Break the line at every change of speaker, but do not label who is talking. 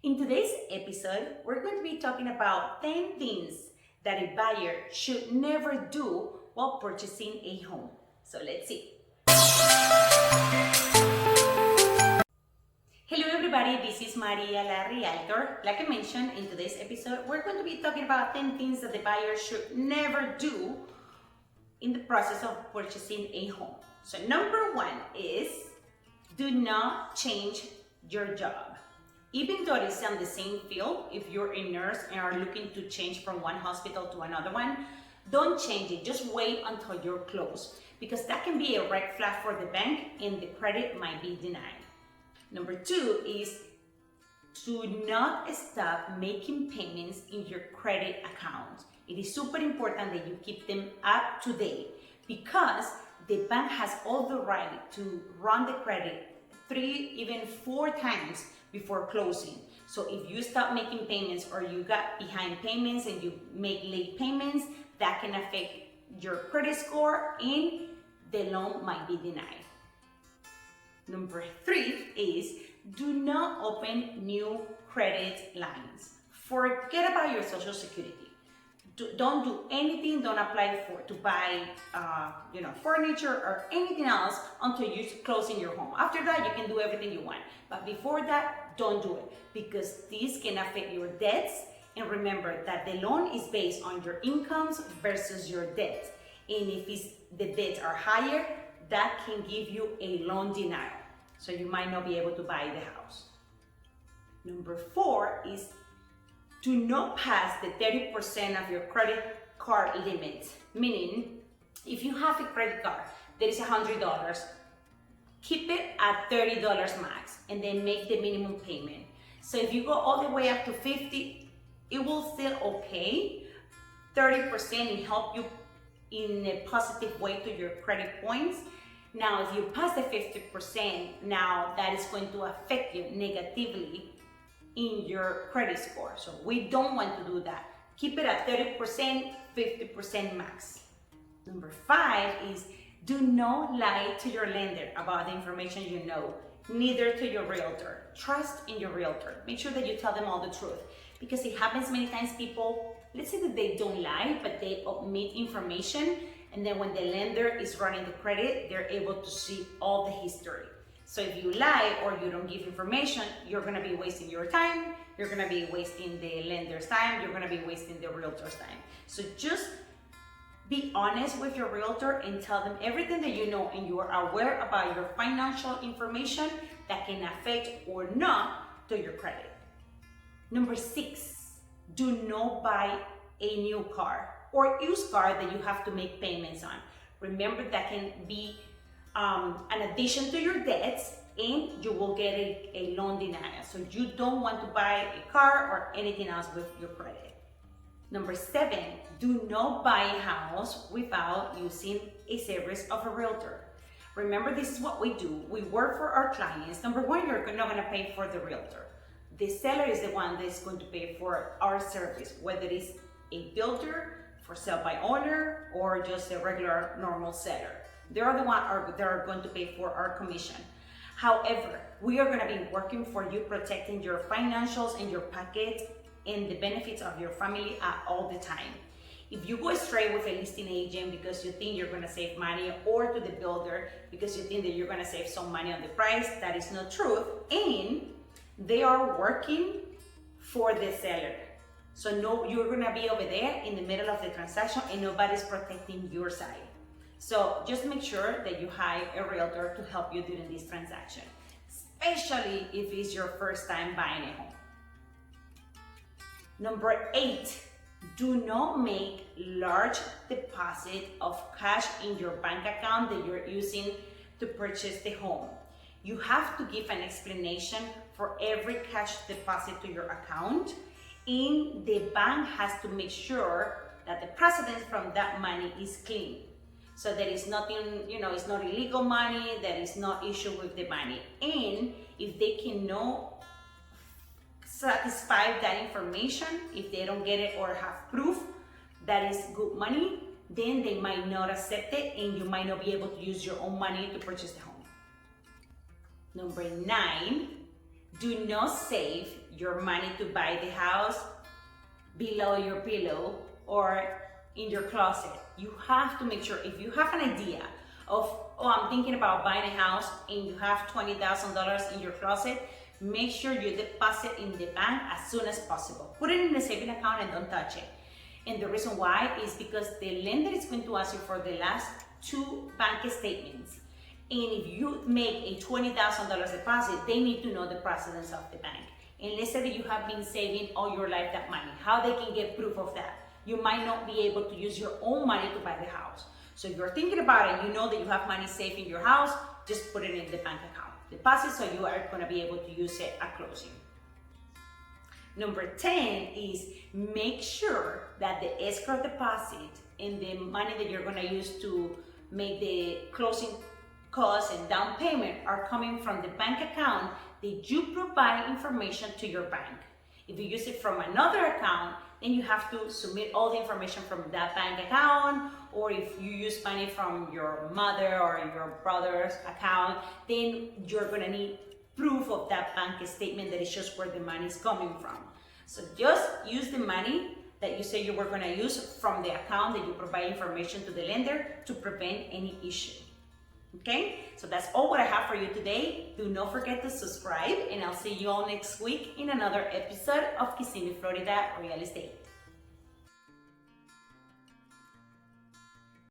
In today's episode, we're going to be talking about 10 things that a buyer should never do while purchasing a home. So let's see. Hello everybody, this is Maria la Realtor. Like I mentioned in today's episode, we're going to be talking about 10 things that the buyer should never do in the process of purchasing a home. So number one is do not change your job. Even though it's in the same field, if you're a nurse and are looking to change from one hospital to another one, don't change it. Just wait until you're close, because that can be a red flag for the bank and the credit might be denied. Number two is do not stop making payments in your credit account. It is super important that you keep them up to date, because the bank has all the right to run the credit 3, even 4 times before closing. So if you stop making payments or you got behind payments and you make late payments, that can affect your credit score and the loan might be denied. Number 3 is do not open new credit lines. Forget about your Social Security. Don't do anything. Don't apply to buy furniture or anything else until you're closing your home. After that, you can do everything you want. But before that, don't do it, because this can affect your debts. And remember that the loan is based on your incomes versus your debts. And if the debts are higher, that can give you a loan denial. So you might not be able to buy the house. Number 4 is do not pass the 30% of your credit card limit. Meaning, if you have a credit card that is $100, keep it at $30 max and then make the minimum payment. So if you go all the way up to $50, it will still okay. 30% will help you in a positive way to your credit points. Now, if you pass the 50%, now that is going to affect you negatively in your credit score. So we don't want to do that. Keep it at 30%, 50% max. Number 5 is do not lie to your lender about the information you know, neither to your realtor. Trust in your realtor. Make sure that you tell them all the truth, because it happens many times. People, let's say that they don't lie, but they omit information, and then when the lender is running the credit, they're able to see all the history. So if you lie or you don't give information, you're gonna be wasting your time, you're gonna be wasting the lender's time, you're gonna be wasting the realtor's time. So just be honest with your realtor and tell them everything that you know and you are aware about your financial information that can affect or not to your credit. Number 6, do not buy a new car or used car that you have to make payments on. Remember, that can be an addition to your debts, and you will get a loan denial. So you don't want to buy a car or anything else with your credit. Number 7, do not buy a house without using a service of a realtor. Remember, this is what we do. We work for our clients. Number 1, you're not going to pay for the realtor. The seller is the one that's going to pay for our service, whether it's a builder, for sale by owner, or just a regular normal seller. They are the ones that are going to pay for our commission. However, we are going to be working for you, protecting your financials and your pocket and the benefits of your family at all the time. If you go astray with a listing agent because you think you're going to save money, or to the builder because you think that you're going to save some money on the price, that is not true, and they are working for the seller. So no, you're going to be over there in the middle of the transaction and nobody's protecting your side. So just make sure that you hire a realtor to help you during this transaction, especially if it's your first time buying a home. Number 8, do not make large deposit of cash in your bank account that you're using to purchase the home. You have to give an explanation for every cash deposit to your account, and the bank has to make sure that the precedence from that money is clean. So there is nothing, it's not illegal money, there is no issue with the money. And if they cannot satisfy that information, if they don't get it or have proof that is good money, then they might not accept it and you might not be able to use your own money to purchase the home. Number 9, do not save your money to buy the house below your pillow or in your closet. You have to make sure, if you have an idea of, oh, I'm thinking about buying a house, and you have $20,000 in your closet, make sure you deposit in the bank as soon as possible. Put it in a saving account and don't touch it. And the reason why is because the lender is going to ask you for the last 2 bank statements. And if you make a $20,000 deposit, they need to know the procedures of the bank. And let's say that you have been saving all your life that money, how they can get proof of that? You might not be able to use your own money to buy the house. So if you're thinking about it, you know that you have money saved in your house, just put it in the bank account. Deposit so you are going to be able to use it at closing. Number 10 is make sure that the escrow deposit and the money that you're going to use to make the closing costs and down payment are coming from the bank account that you provide information to your bank. If you use it from another account, then you have to submit all the information from that bank account, or if you use money from your mother or your brother's account, then you're gonna need proof of that bank statement that is just where the money is coming from. So just use the money that you say you were gonna use from the account that you provide information to the lender to prevent any issue. Okay, so that's all what I have for you today. Do not forget to subscribe, and I'll see you all next week in another episode of Kissimmee, Florida Real Estate.